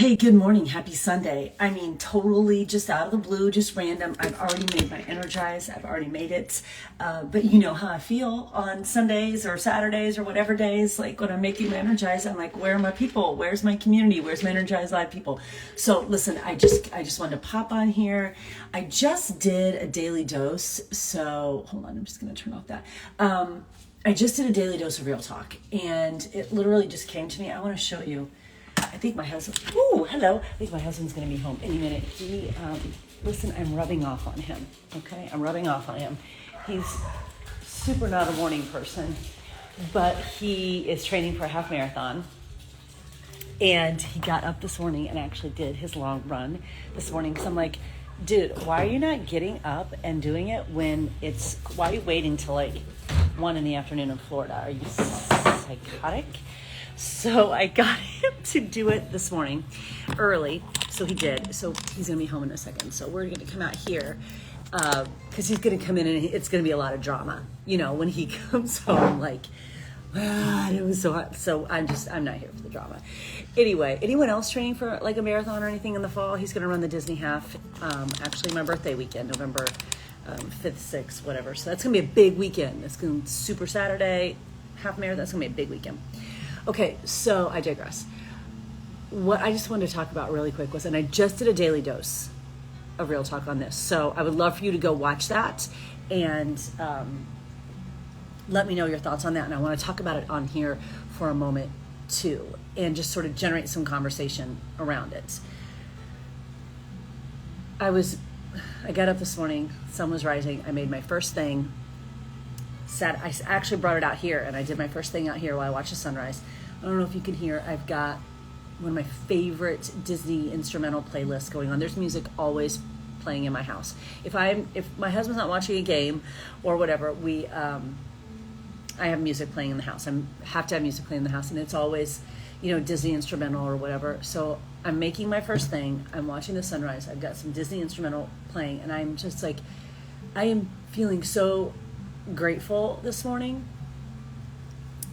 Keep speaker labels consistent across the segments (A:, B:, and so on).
A: Hey, good morning. Happy Sunday. I mean, totally just out of the blue, just random. I've already made my Energize. I've already made it. But you know how I feel on Sundays or Saturdays or whatever days. Like when I'm making my Energize, I'm like, where are my people? Where's my community? Where's my Energize Live people? So listen, I just wanted to pop on here. I just did a daily dose. So hold on, I'm just going to turn off that. I just did a daily dose of real talk, and it literally just came to me. I want to show you. I think my husband, hello. I think my husband's going to be home any minute. Listen, I'm rubbing off on him, okay? I'm rubbing off on him. He's super not a morning person, but he is training for a half marathon. And he got up this morning and actually did his long run this morning. So I'm like, dude, why are you not getting up and doing it why are you waiting till like 1 p.m. in Florida? Are you psychotic? So I got him to do it this morning early. So he did. So he's going to be home in a second. So we're going to come out here because he's going to come in and it's going to be a lot of drama. You know, when he comes home, like, it was so hot. So I'm not here for the drama. Anyway, anyone else training for like a marathon or anything in the fall? He's going to run the Disney half, actually my birthday weekend, November 5th, 6th, whatever. So that's going to be a big weekend. It's going to be Super Saturday, half marathon. That's going to be a big weekend. Okay, so I digress. What I just wanted to talk about really quick was, and I just did a daily dose of real talk on this. So I would love for you to go watch that and let me know your thoughts on that. And I want to talk about it on here for a moment too, and just sort of generate some conversation around it. I got up this morning, sun was rising. I made my first thing. I actually brought it out here and I did my first thing out here while I watched the sunrise. I don't know if you can hear, I've got one of my favorite Disney instrumental playlists going on. There's music always playing in my house. If my husband's not watching a game or whatever, I have music playing in the house. I have to have music playing in the house, and it's always, Disney instrumental or whatever. So I'm making my first thing. I'm watching the sunrise. I've got some Disney instrumental playing, and I'm just like, I am feeling so grateful this morning.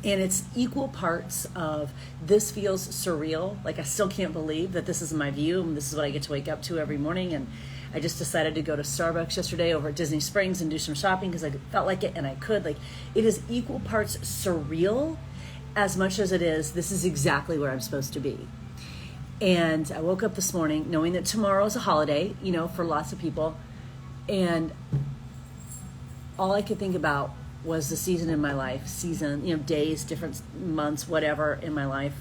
A: And it's equal parts of this feels surreal. Like I still can't believe that this is my view and this is what I get to wake up to every morning. And I just decided to go to Starbucks yesterday over at Disney Springs and do some shopping because I felt like it and I could. Like it is equal parts surreal as much as it is, this is exactly where I'm supposed to be. And I woke up this morning knowing that tomorrow is a holiday, for lots of people. And all I could think about was the season in my life, days, different months, whatever in my life,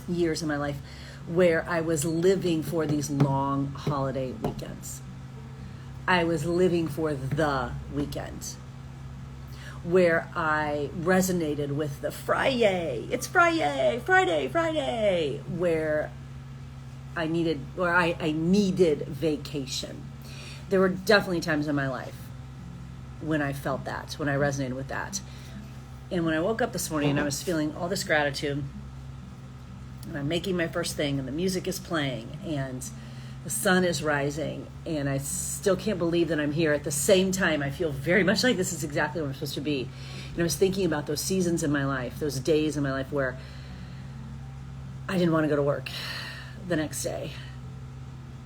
A: years in my life, where I was living for these long holiday weekends. I was living for the weekend where I resonated with the Friday, it's Friday, where I needed vacation. There were definitely times in my life when I felt that, when I resonated with that. And when I woke up this morning and I was feeling all this gratitude, and I'm making my first thing and the music is playing and the sun is rising and I still can't believe that I'm here. At the same time, I feel very much like this is exactly where I'm supposed to be. And I was thinking about those seasons in my life, those days in my life where I didn't want to go to work the next day.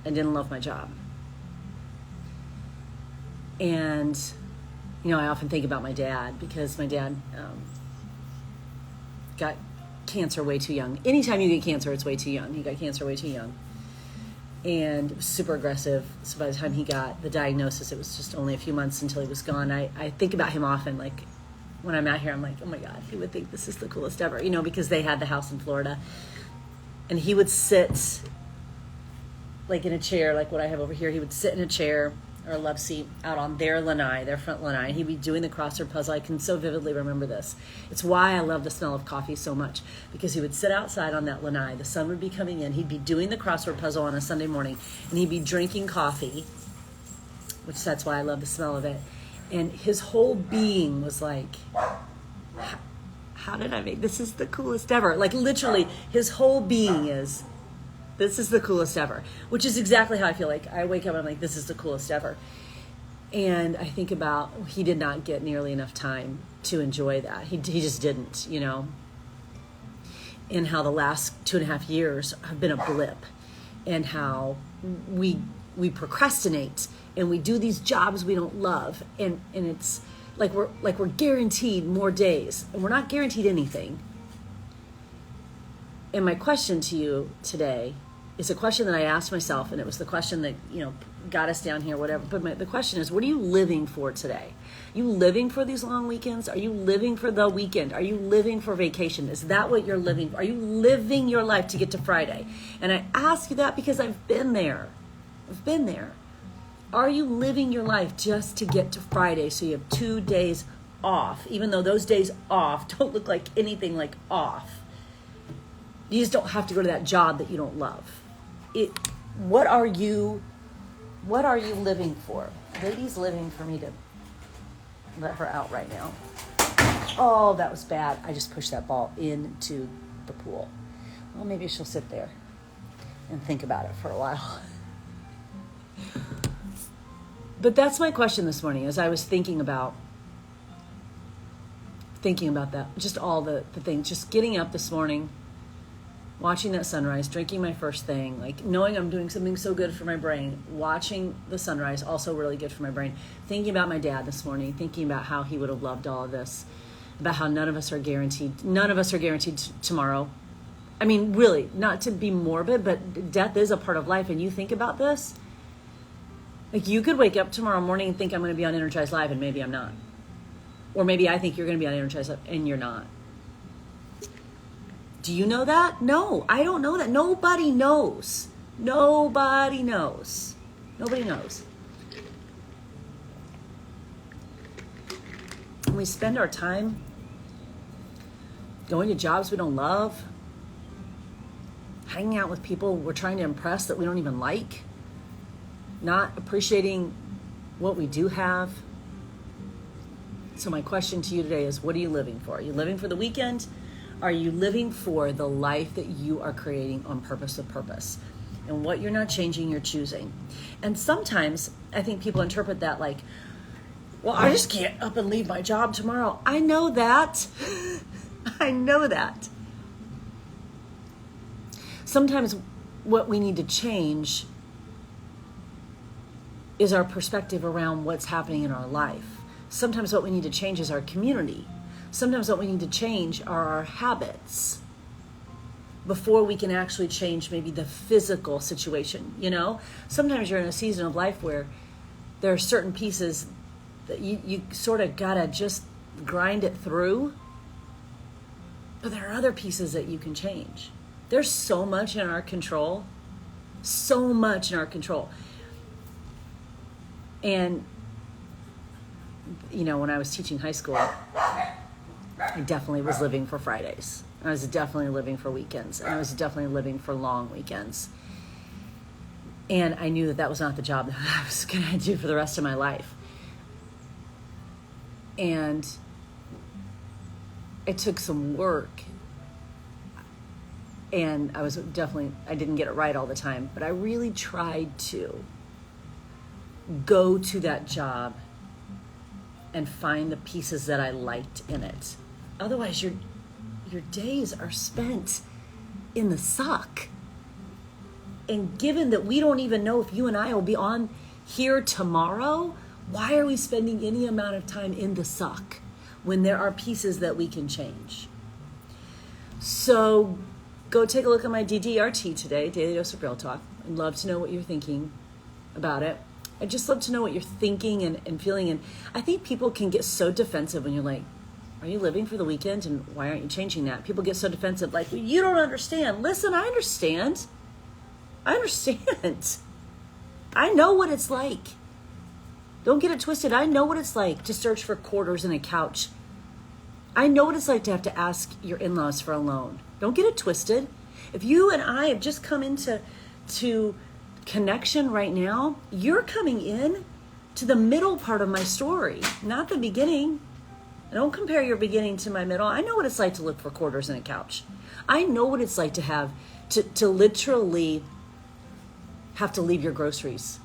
A: I didn't love my job. And I often think about my dad because my dad got cancer way too young. Anytime you get cancer, it's way too young. He got cancer way too young and super aggressive. So by the time he got the diagnosis, it was just only a few months until he was gone. I think about him often. Like when I'm out here, I'm like, oh my God, he would think this is the coolest ever, because they had the house in Florida. And he would sit like in a chair, like what I have over here. He would sit in a chair or a love seat out on their front lanai. He'd be doing the crossword puzzle. I can so vividly remember this. It's why I love the smell of coffee so much, because he would sit outside on that lanai. The sun would be coming in. He'd be doing the crossword puzzle on a Sunday morning, and he'd be drinking coffee, which that's why I love the smell of it. And his whole being was like, how did I make this? Is the coolest ever. Like literally, his whole being is, this is the coolest ever, which is exactly how I feel. Like I wake up and I'm like, this is the coolest ever. And I think about, he did not get nearly enough time to enjoy that. He just didn't, in how the last 2.5 years have been a blip, and how we procrastinate and we do these jobs we don't love, and it's like we're guaranteed more days, and we're not guaranteed anything. And my question to you today is a question that I asked myself, and it was the question that, got us down here, whatever. But the question is, what are you living for today? Are you living for these long weekends? Are you living for the weekend? Are you living for vacation? Is that what you're living for? Are you living your life to get to Friday? And I ask you that because I've been there. Are you living your life just to get to Friday so you have 2 days off, even though those days off don't look like anything like off? You just don't have to go to that job that you don't love. What are you living for? Lady's living for me to let her out right now. Oh, that was bad. I just pushed that ball into the pool. Well, maybe she'll sit there and think about it for a while. But that's my question this morning, as I was thinking about that, just all the things, just getting up this morning, watching that sunrise, drinking my first thing, like knowing I'm doing something so good for my brain, watching the sunrise, also really good for my brain, thinking about my dad this morning, thinking about how he would have loved all of this, about how none of us are guaranteed tomorrow. I mean, really, not to be morbid, but death is a part of life, and you think about this, like you could wake up tomorrow morning and think I'm going to be on Energize Live, and maybe I'm not. Or maybe I think you're going to be on Energize Live, and you're not. Do you know that? No, I don't know that. Nobody knows. Nobody knows. And we spend our time going to jobs we don't love, hanging out with people we're trying to impress that we don't even like, not appreciating what we do have. So my question to you today is, what are you living for? Are you living for the weekend? Are you living for the life that you are creating on purpose with purpose? And what you're not changing, you're choosing. And sometimes I think people interpret that like, well, I just can't up and leave my job tomorrow. I know that. I know that. Sometimes what we need to change is our perspective around what's happening in our life. Sometimes what we need to change is our community. Sometimes what we need to change are our habits before we can actually change maybe the physical situation, Sometimes you're in a season of life where there are certain pieces that you sort of gotta just grind it through, but there are other pieces that you can change. There's so much in our control. And, when I was teaching high school, I definitely was living for Fridays. I was definitely living for weekends. And I was definitely living for long weekends. And I knew that was not the job that I was going to do for the rest of my life. And it took some work. And I didn't get it right all the time, but I really tried to go to that job and find the pieces that I liked in it. Otherwise, your days are spent in the suck. And given that we don't even know if you and I will be on here tomorrow, why are we spending any amount of time in the suck when there are pieces that we can change? So go take a look at my DDRT today, Daily Dose of Real Talk. I'd love to know what you're thinking about it. I'd just love to know what you're thinking and feeling. And I think people can get so defensive when you're like, are you living for the weekend? And why aren't you changing that? People get so defensive, like, well, you don't understand. Listen, I understand. I know what it's like. Don't get it twisted. I know what it's like to search for quarters in a couch. I know what it's like to have to ask your in-laws for a loan. Don't get it twisted. If you and I have just come into connection right now, you're coming in to the middle part of my story, not the beginning. Don't compare your beginning to my middle. I know what it's like to look for quarters in a couch. I know what it's like to have to literally have to leave your groceries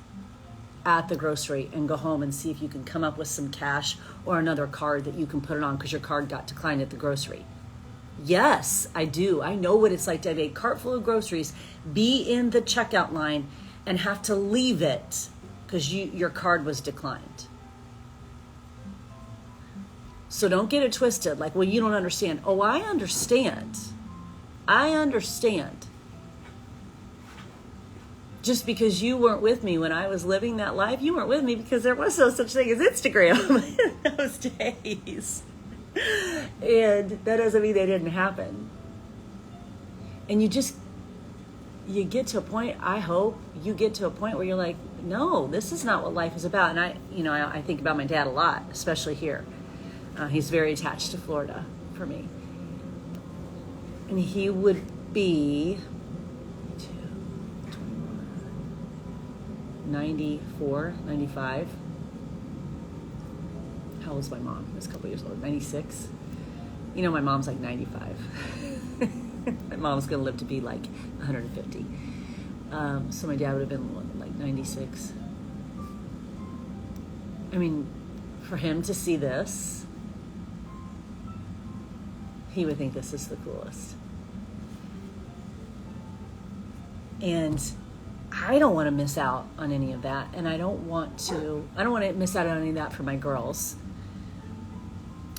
A: at the grocery and go home and see if you can come up with some cash or another card that you can put it on because your card got declined at the grocery. Yes, I do. I know what it's like to have a cart full of groceries, be in the checkout line, and have to leave it because your card was declined. So don't get it twisted. Like, well, you don't understand. Oh, I understand. I understand. Just because you weren't with me when I was living that life, you weren't with me because there was no such thing as Instagram in those days. And that doesn't mean they didn't happen. And you get to a point, I hope you get to a point where you're like, no, this is not what life is about. And I think about my dad a lot, especially here. He's very attached to Florida for me. And he would be 94, 95. How old is my mom? It's a couple years older, 96. My mom's like 95. My mom's going to live to be like 150. So my dad would have been like 96. I mean, for him to see this, he would think this is the coolest. And I don't want to miss out on any of that. And I don't want to miss out on any of that for my girls.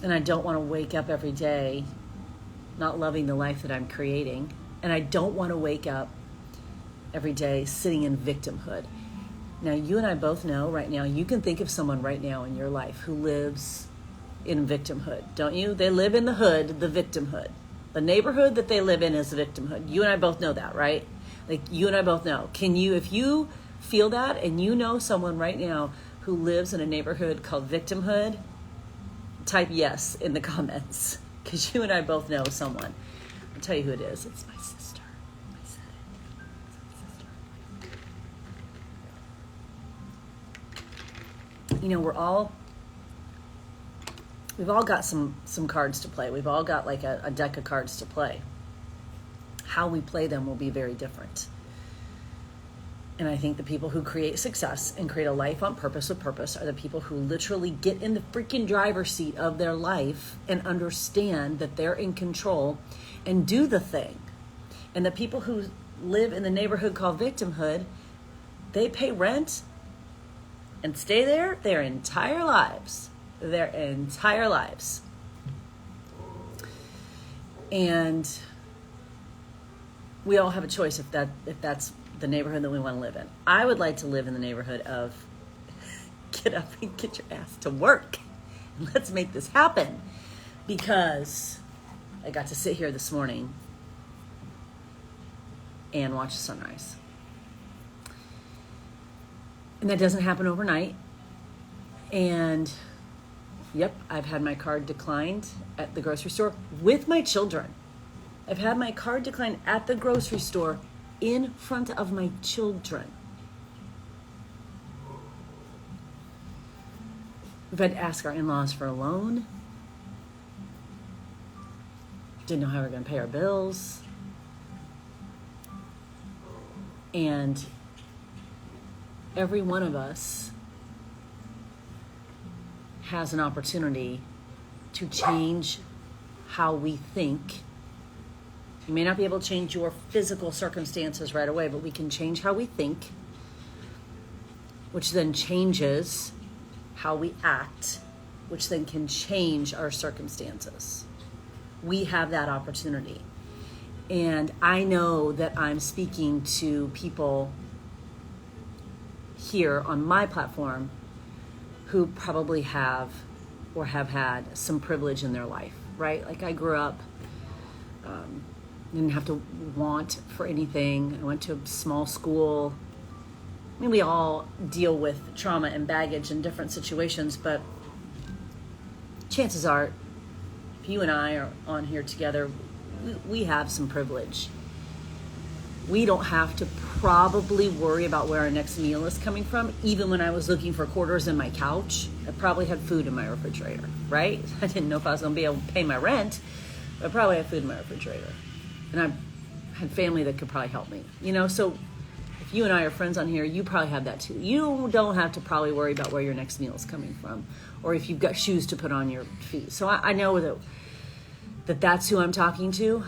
A: And I don't want to wake up every day not loving the life that I'm creating. And I don't want to wake up every day sitting in victimhood. Now, you and I both know right now, you can think of someone right now in your life who lives in victimhood, don't you? They live in the hood, the victimhood. The neighborhood that they live in is the victimhood. You and I both know that, right? Like, you and I both know. If you feel that and you know someone right now who lives in a neighborhood called victimhood, type yes in the comments, because you and I both know someone. I'll tell you who it is. It's my sister. I said it. It's my sister. We've all got some cards to play. We've all got like a deck of cards to play. How we play them will be very different. And I think the people who create success and create a life on purpose with purpose are the people who literally get in the freaking driver's seat of their life and understand that they're in control and do the thing. And the people who live in the neighborhood called victimhood, they pay rent and stay there their entire lives. Their entire lives. And we all have a choice if that's the neighborhood that we want to live in. I would like to live in the neighborhood of get up and get your ass to work. And let's make this happen. Because I got to sit here this morning and watch the sunrise. And that doesn't happen overnight. And yep, I've had my card declined at the grocery store with my children. I've had my card declined at the grocery store in front of my children. We've had to ask our in-laws for a loan. Didn't know how we were going to pay our bills. And every one of us has an opportunity to change how we think. You may not be able to change your physical circumstances right away, but we can change how we think, which then changes how we act, which then can change our circumstances. We have that opportunity. And I know that I'm speaking to people here on my platform who probably have or have had some privilege in their life, right? Like I grew up, didn't have to want for anything. I went to a small school. I mean, we all deal with trauma and baggage in different situations, but chances are, if you and I are on here together, we have some privilege. We don't have to probably worry about where our next meal is coming from. Even when I was looking for quarters in my couch, I probably had food in my refrigerator, right? I didn't know if I was going to be able to pay my rent, but I probably had food in my refrigerator. And I had family that could probably help me. So if you and I are friends on here, you probably have that too. You don't have to probably worry about where your next meal is coming from or if you've got shoes to put on your feet. So I know that that's who I'm talking to.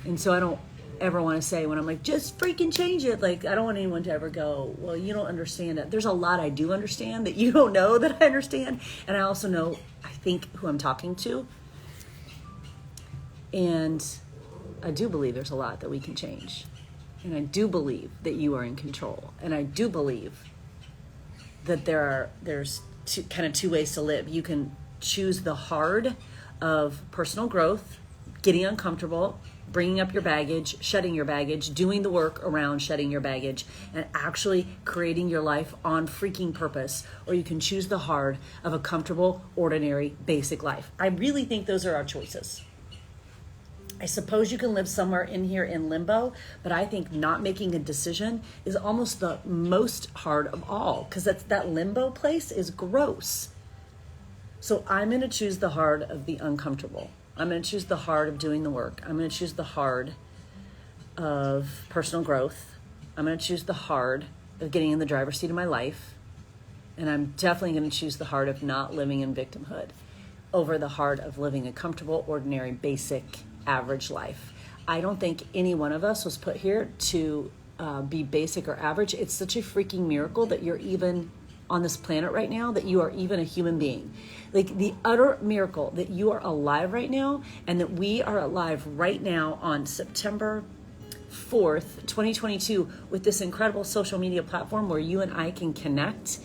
A: And so I don't ever want to say when I'm like, just freaking change it. Like, I don't want anyone to ever go, well, you don't understand it. There's a lot I do understand that you don't know that I understand. And I also know, I think, who I'm talking to. And I do believe there's a lot that we can change. And I do believe that you are in control. And I do believe that there's two ways to live. You can choose the hard of personal growth, getting uncomfortable, bringing up your baggage, shedding your baggage, doing the work around shedding your baggage, and actually creating your life on freaking purpose. Or you can choose the hard of a comfortable, ordinary, basic life. I really think those are our choices. I suppose you can live somewhere in here in limbo, but I think not making a decision is almost the most hard of all, because that limbo place is gross. So I'm going to choose the hard of the uncomfortable. I'm going to choose the hard of doing the work. I'm going to choose the hard of personal growth. I'm going to choose the hard of getting in the driver's seat of my life. And I'm definitely going to choose the hard of not living in victimhood over the hard of living a comfortable, ordinary, basic, average life. I don't think any one of us was put here to be basic or average. It's such a freaking miracle that you're even on this planet right now, that you are even a human being. Like, the utter miracle that you are alive right now, and that we are alive right now on September 4th, 2022, with this incredible social media platform where you and I can connect.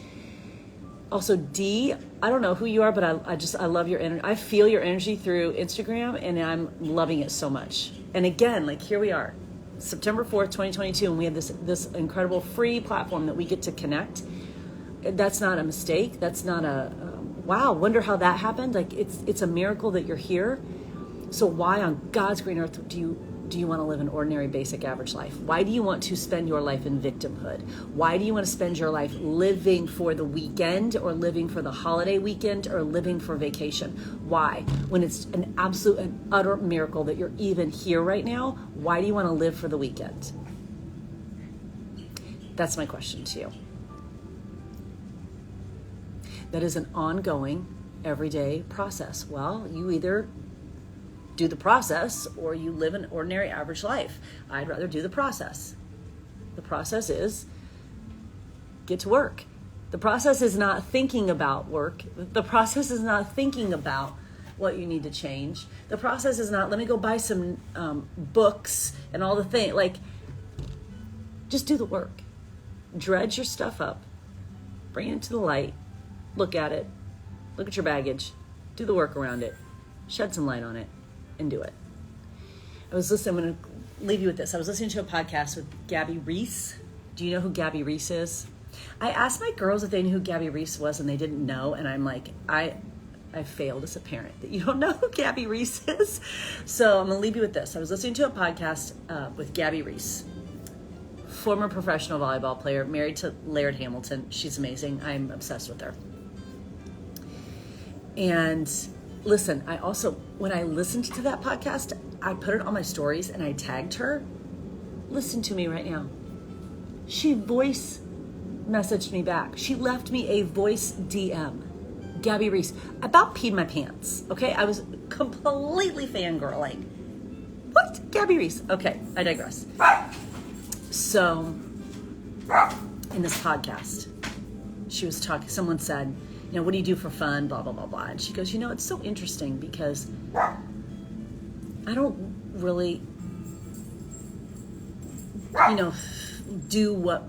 A: Also, D, I don't know who you are, but I love your energy. I feel your energy through Instagram, and I'm loving it so much. And again, like, here we are, September 4th, 2022, and we have this incredible free platform that we get to connect. That's not a mistake. That's not a wow, wonder how that happened. Like, it's a miracle that you're here. So why on God's green earth do you want to live an ordinary, basic, average life? Why do you want to spend your life in victimhood? Why do you want to spend your life living for the weekend, or living for the holiday weekend, or living for vacation? Why? When it's an absolute and utter miracle that you're even here right now, why do you want to live for the weekend? That's my question to you. That is an ongoing, everyday process. Well, you either do the process or you live an ordinary, average life. I'd rather do the process. The process is get to work. The process is not thinking about work. The process is not thinking about what you need to change. The process is not, let me go buy some books and all the things. Like, just do the work. Dredge your stuff up. Bring it to the light. Look at it. Look at your baggage. Do the work around it. Shed some light on it. And do it. I'm going to leave you with this. I was listening to a podcast with Gabby Reese. Do you know who Gabby Reese is? I asked my girls if they knew who Gabby Reese was, and they didn't know. And I'm like, I failed as a parent that you don't know who Gabby Reese is. So I'm going to leave you with this. I was listening to a podcast with Gabby Reese, former professional volleyball player, married to Laird Hamilton. She's amazing. I'm obsessed with her. And listen, I also, when I listened to that podcast, I put it on my stories and I tagged her. Listen to me right now. She voice messaged me back. She left me a voice DM. Gabby Reese, about peed my pants. Okay, I was completely fangirling. What? Gabby Reese. Okay, I digress. So, in this podcast, she was talking, someone said, you know, what do you do for fun, blah, blah, blah, blah. And she goes, you know, it's so interesting because I don't really, you know, do what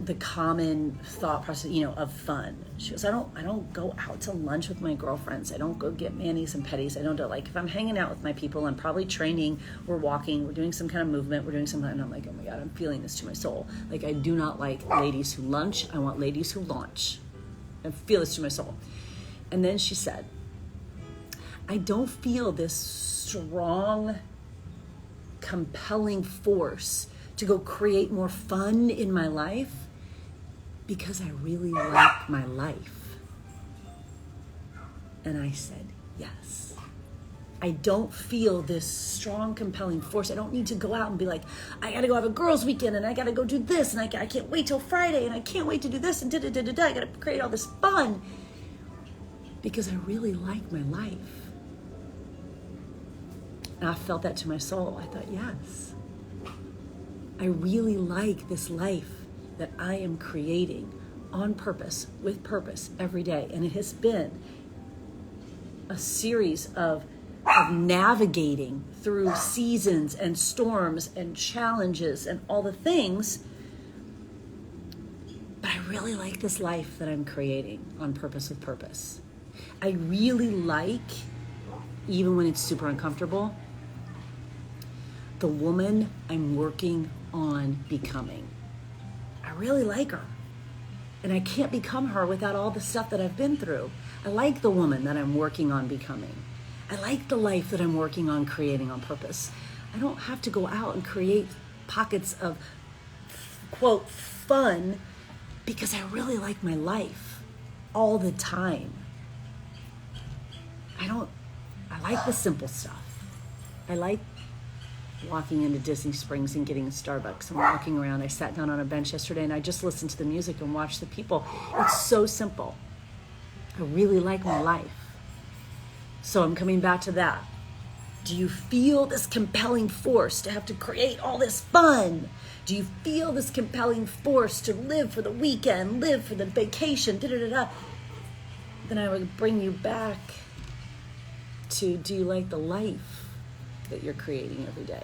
A: the common thought process, you know, of fun. She goes, I don't go out to lunch with my girlfriends. I don't go get manis and petties. I don't do, like, if I'm hanging out with my people, I'm probably training, we're walking, we're doing some kind of movement, we're doing something, and I'm like, oh my God, I'm feeling this to my soul. Like, I do not like ladies who lunch. I want ladies who launch. I feel this to my soul. And then she said, I don't feel this strong, compelling force to go create more fun in my life because I really like my life. And I said, yes. I don't feel this strong, compelling force. I don't need to go out and be like, I got to go have a girls' weekend and I got to go do this and I can't wait till Friday and I can't wait to do this and da-da-da-da-da. I got to create all this fun because I really like my life. And I felt that to my soul. I thought, yes, I really like this life that I am creating on purpose, with purpose every day. And it has been a series of navigating through seasons and storms and challenges and all the things. But I really like this life that I'm creating on purpose, with purpose. I really like, even when it's super uncomfortable, the woman I'm working on becoming. I really like her. And I can't become her without all the stuff that I've been through. I like the woman that I'm working on becoming. I like the life that I'm working on creating on purpose. I don't have to go out and create pockets of, quote, fun, because I really like my life all the time. I like the simple stuff. I like walking into Disney Springs and getting a Starbucks and walking around. I sat down on a bench yesterday and I just listened to the music and watched the people. It's so simple. I really like my life. So I'm coming back to that. Do you feel this compelling force to have to create all this fun? Do you feel this compelling force to live for the weekend, live for the vacation, da-da-da-da? Then I would bring you back to, do you like the life that you're creating every day?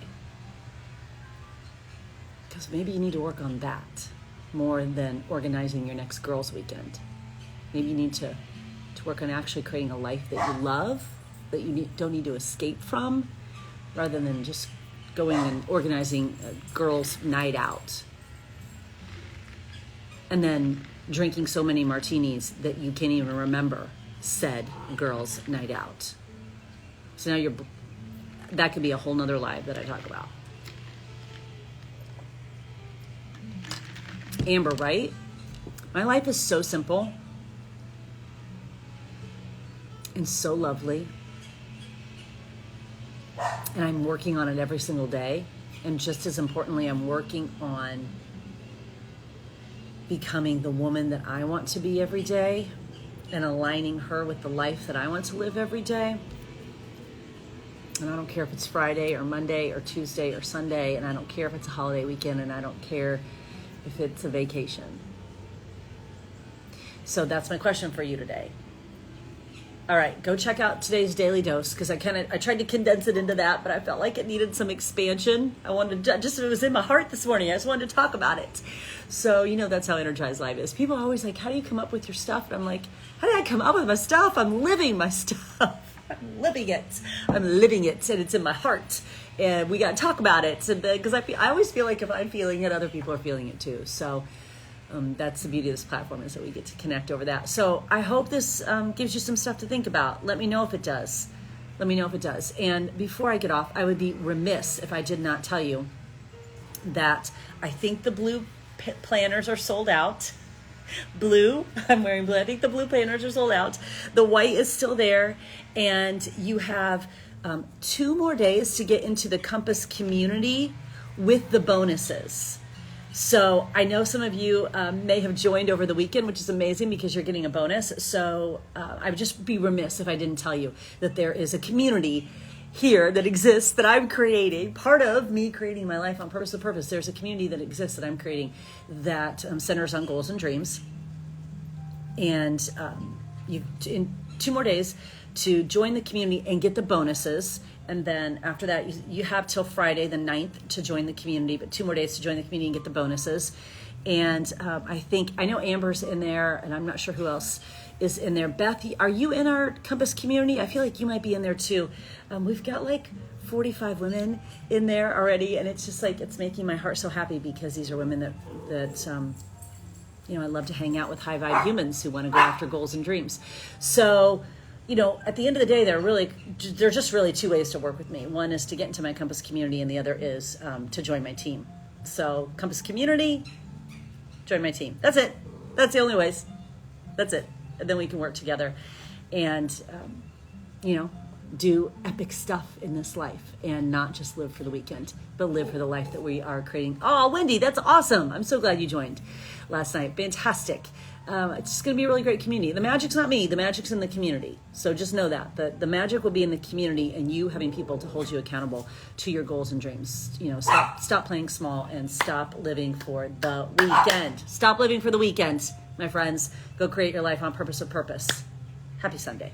A: Because maybe you need to work on that more than organizing your next girls' weekend. Maybe you need to work on actually creating a life that you love, that you don't need to escape from, rather than just going and organizing a girls' night out. And then drinking so many martinis that you can't even remember said girls' night out. So now that could be a whole nother live that I talk about. Amber, right? My life is so simple and so lovely. And I'm working on it every single day. And just as importantly, I'm working on becoming the woman that I want to be every day and aligning her with the life that I want to live every day. And I don't care if it's Friday or Monday or Tuesday or Sunday, and I don't care if it's a holiday weekend, and I don't care if it's a vacation. So that's my question for you today. All right, go check out today's daily dose, because I tried to condense it into that, but I felt like it needed some expansion. I wanted to, it was in my heart this morning. I just wanted to talk about it. So, that's how Energize Live is. People are always like, how do you come up with your stuff? And I'm like, how did I come up with my stuff? I'm living my stuff. I'm living it, and it's in my heart, and we got to talk about it. Because I always feel like if I'm feeling it, other people are feeling it too. So that's the beauty of this platform, is that we get to connect over that. So I hope this gives you some stuff to think about. Let me know if it does. And before I get off, I would be remiss if I did not tell you that I think the blue planners are sold out. Blue, I'm wearing blue. I think the blue planners are sold out. The white is still there, and you have 2 more days to get into the Compass community with the bonuses. So I know some of you may have joined over the weekend, which is amazing because you're getting a bonus. So I would just be remiss if I didn't tell you that there is a community here that exists that I'm creating, part of me creating my life on purpose with purpose. There's a community that exists that I'm creating that centers on goals and dreams. And you in 2 more days to join the community and get the bonuses. And then after that, you have till Friday the 9th to join the community, but 2 more days to join the community and get the bonuses. And I know Amber's in there, and I'm not sure who else is in there. Beth, are you in our Compass community? I feel like you might be in there too. We've got like 45 women in there already, and it's just like, it's making my heart so happy because these are women that I love to hang out with high vibe humans who want to go after goals and dreams. So, at the end of the day, there's just really 2 ways to work with me. One is to get into my Compass community, and the other is to join my team. So Compass community, join my team. That's it. That's the only ways. That's it. And then we can work together and, do epic stuff in this life and not just live for the weekend, but live for the life that we are creating. Oh, Wendy, that's awesome. I'm so glad you joined last night. Fantastic. It's just going to be a really great community. The magic's not me. The magic's in the community. So just know that. The magic will be in the community and you having people to hold you accountable to your goals and dreams. You know, stop playing small and stop living for the weekend. Stop living for the weekend, my friends. Go create your life on purpose with purpose. Happy Sunday.